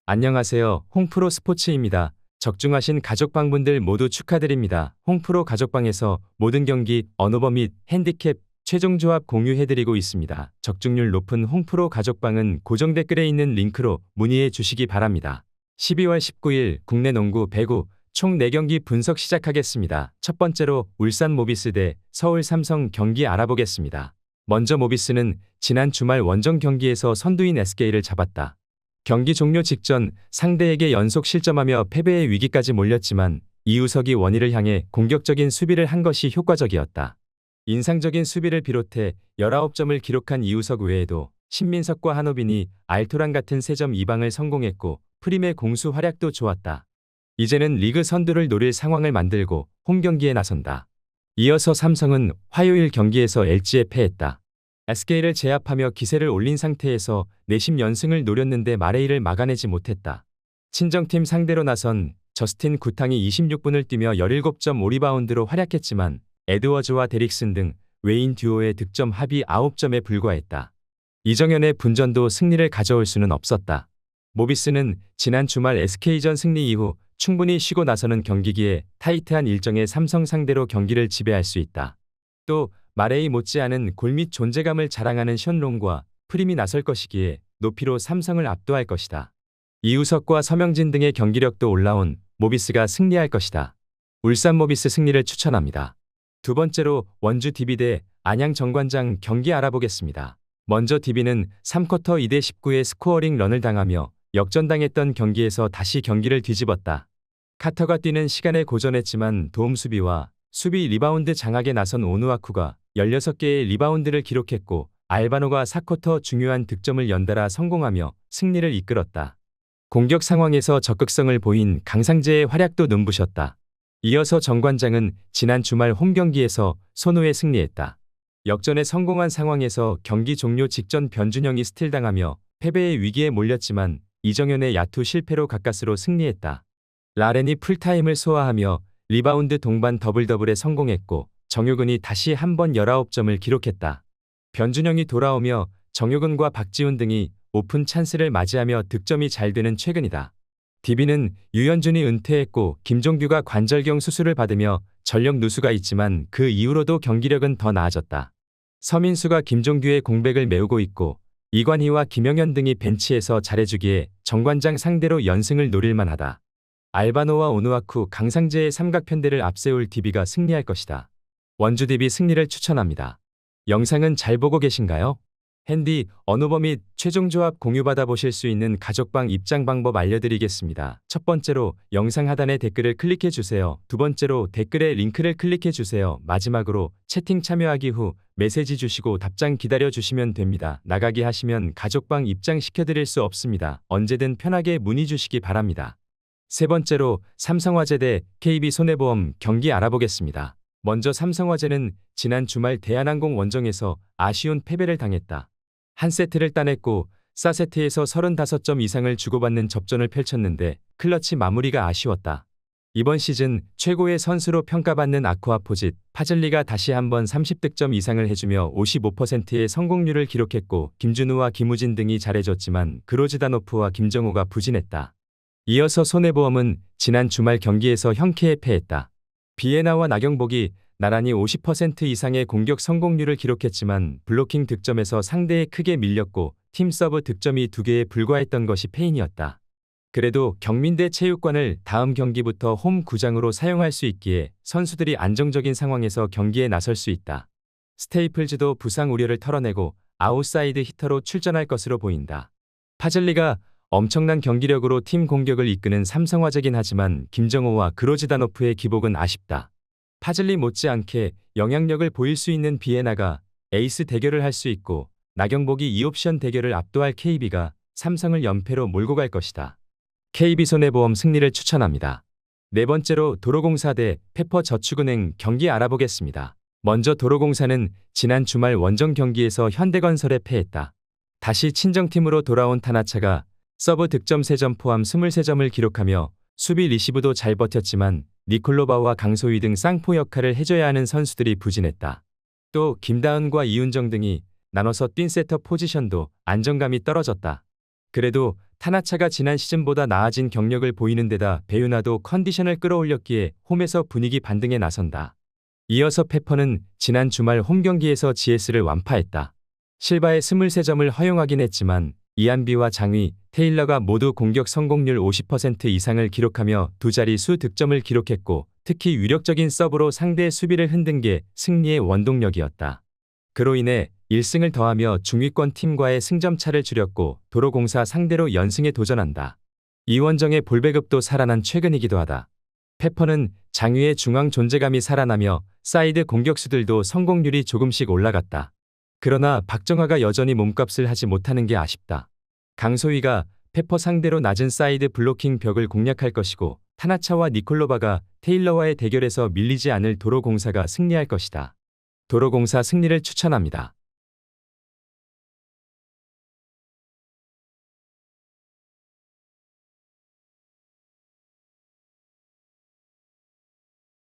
안녕하세요. 홍프로 스포츠입니다. 적중하신 가족방분들 모두 축하드립니다. 홍프로 가족방에서 모든 경기, 언오버 및 핸디캡, 최종 조합 공유해드리고 있습니다. 적중률 높은 홍프로 가족방은 고정 댓글에 있는 링크로 문의해 주시기 바랍니다. 12월 19일 국내 농구 배구 총 4경기 분석 시작하겠습니다. 첫 번째로 울산 모비스 대 서울 삼성 경기 알아보겠습니다. 먼저 모비스는 지난 주말 원정 경기에서 선두인 SK를 잡았다. 경기 종료 직전 상대에게 연속 실점하며 패배의 위기까지 몰렸지만 이우석이 원희를 향해 공격적인 수비를 한 것이 효과적이었다. 인상적인 수비를 비롯해 19점을 기록한 이우석 외에도 신민석과 한호빈이 알토란 같은 3점 이방을 성공했고 프림의 공수 활약도 좋았다. 이제는 리그 선두를 노릴 상황을 만들고 홈 경기에 나선다. 이어서 삼성은 화요일 경기에서 LG에 패했다. SK를 제압하며 기세를 올린 상태에서 내심 연승을 노렸는데 마레이를 막아내지 못했다. 친정팀 상대로 나선 저스틴 구탕이 26분을 뛰며 17점 5리바운드로 활약했지만 에드워즈와 데릭슨 등 외인 듀오의 득점 합이 9점에 불과했다. 이정현의 분전도 승리를 가져올 수는 없었다. 모비스는 지난 주말 SK전 승리 이후 충분히 쉬고 나서는 경기기에 타이트한 일정의 삼성 상대로 경기를 지배할 수 있다. 또 마레이 못지않은 골밑 존재감을 자랑하는 션롱과 프림이 나설 것이기에 높이로 삼성을 압도할 것이다. 이우석과 서명진 등의 경기력도 올라온 모비스가 승리할 것이다. 울산 모비스 승리를 추천합니다. 두 번째로 원주 DB 대 안양 정관장 경기 알아보겠습니다. 먼저 DB는 3쿼터 2대 19의 스코어링 런을 당하며 역전당했던 경기에서 다시 경기를 뒤집었다. 카터가 뛰는 시간에 고전했지만 도움 수비와 수비 리바운드 장악에 나선 오누아쿠가 16개의 리바운드를 기록했고 알바노가 4쿼터 중요한 득점을 연달아 성공하며 승리를 이끌었다. 공격 상황에서 적극성을 보인 강상재의 활약도 눈부셨다. 이어서 정관장은 지난 주말 홈 경기에서 손호에 승리했다. 역전에 성공한 상황에서 경기 종료 직전 변준영이 스틸당하며 패배의 위기에 몰렸지만 이정현의 야투 실패로 가까스로 승리했다. 라렌이 풀타임을 소화하며 리바운드 동반 더블더블에 성공했고 정효근이 다시 한번 19점을 기록했다. 변준영이 돌아오며 정효근과 박지훈 등이 오픈 찬스를 맞이하며 득점이 잘 되는 최근이다. DB는 유현준이 은퇴했고 김종규가 관절경 수술을 받으며 전력 누수가 있지만 그 이후로도 경기력은 더 나아졌다. 서민수가 김종규의 공백을 메우고 있고 이관희와 김영현 등이 벤치에서 잘해주기에 정관장 상대로 연승을 노릴만하다. 알바노와 오누아쿠, 강상재의 삼각편대를 앞세울 DB가 승리할 것이다. 원주 DB 승리를 추천합니다. 영상은 잘 보고 계신가요? 핸디, 언오버 및 최종 조합 공유받아 보실 수 있는 가족방 입장 방법 알려드리겠습니다. 첫 번째로 영상 하단에 댓글을 클릭해 주세요. 두 번째로 댓글에 링크를 클릭해 주세요. 마지막으로 채팅 참여하기 후 메시지 주시고 답장 기다려 주시면 됩니다. 나가기 하시면 가족방 입장 시켜드릴 수 없습니다. 언제든 편하게 문의 주시기 바랍니다. 세 번째로 삼성화재 대 KB손해보험 경기 알아보겠습니다. 먼저 삼성화재는 지난 주말 대한항공 원정에서 아쉬운 패배를 당했다. 한 세트를 따냈고 4세트에서 35점 이상을 주고받는 접전을 펼쳤는데 클러치 마무리가 아쉬웠다. 이번 시즌 최고의 선수로 평가받는 아쿠아포짓, 파즐리가 다시 한번 30득점 이상을 해주며 55%의 성공률을 기록했고 김준우와 김우진 등이 잘해줬지만 그로즈다노프와 김정호가 부진했다. 이어서 손해보험은 지난 주말 경기에서 형쾌에 패했다. 비에나와 나경복이 나란히 50% 이상의 공격 성공률을 기록했지만 블로킹 득점에서 상대에 크게 밀렸고 팀 서브 득점이 2개에 불과했던 것이 패인이었다. 그래도 경민대 체육관을 다음 경기부터 홈 구장으로 사용할 수 있기에 선수들이 안정적인 상황에서 경기에 나설 수 있다. 스테이플즈도 부상 우려를 털어내고 아웃사이드 히터로 출전할 것으로 보인다. 파즐리가 엄청난 경기력으로 팀 공격을 이끄는 삼성화재긴 하지만 김정호와 그로즈다노프의 기복은 아쉽다. 파즐리 못지않게 영향력을 보일 수 있는 비에나가 에이스 대결을 할 수 있고 나경복이 2옵션 대결을 압도할 KB가 삼성을 연패로 몰고 갈 것이다. KB손해보험 승리를 추천합니다. 네 번째로 도로공사 대 페퍼저축은행 경기 알아보겠습니다. 먼저 도로공사는 지난 주말 원정 경기에서 현대건설에 패했다. 다시 친정팀으로 돌아온 타나차가 서브 득점 3점 포함 23점을 기록하며 수비 리시브도 잘 버텼지만 니콜로바와 강소희 등 쌍포 역할을 해줘야 하는 선수들이 부진했다. 또 김다은과 이윤정 등이 나눠서 뛴 세터 포지션도 안정감이 떨어졌다. 그래도 타나차가 지난 시즌보다 나아진 경력을 보이는 데다 배유나도 컨디션을 끌어올렸기에 홈에서 분위기 반등에 나선다. 이어서 페퍼는 지난 주말 홈 경기에서 GS를 완파했다. 실바의 23점을 허용하긴 했지만 이안비와 장위, 테일러가 모두 공격 성공률 50% 이상을 기록하며 두 자릿수 득점을 기록했고 특히 위력적인 서브로 상대의 수비를 흔든 게 승리의 원동력이었다. 그로 인해 1승을 더하며 중위권 팀과의 승점 차를 줄였고 도로공사 상대로 연승에 도전한다. 이원정의 볼 배급도 살아난 최근이기도 하다. 페퍼는 장위의 중앙 존재감이 살아나며 사이드 공격수들도 성공률이 조금씩 올라갔다. 그러나 박정하가 여전히 몸값을 하지 못하는 게 아쉽다. 강소희가 페퍼 상대로 낮은 사이드 블로킹 벽을 공략할 것이고 타나차와 니콜로바가 테일러와의 대결에서 밀리지 않을 도로공사가 승리할 것이다. 도로공사 승리를 추천합니다.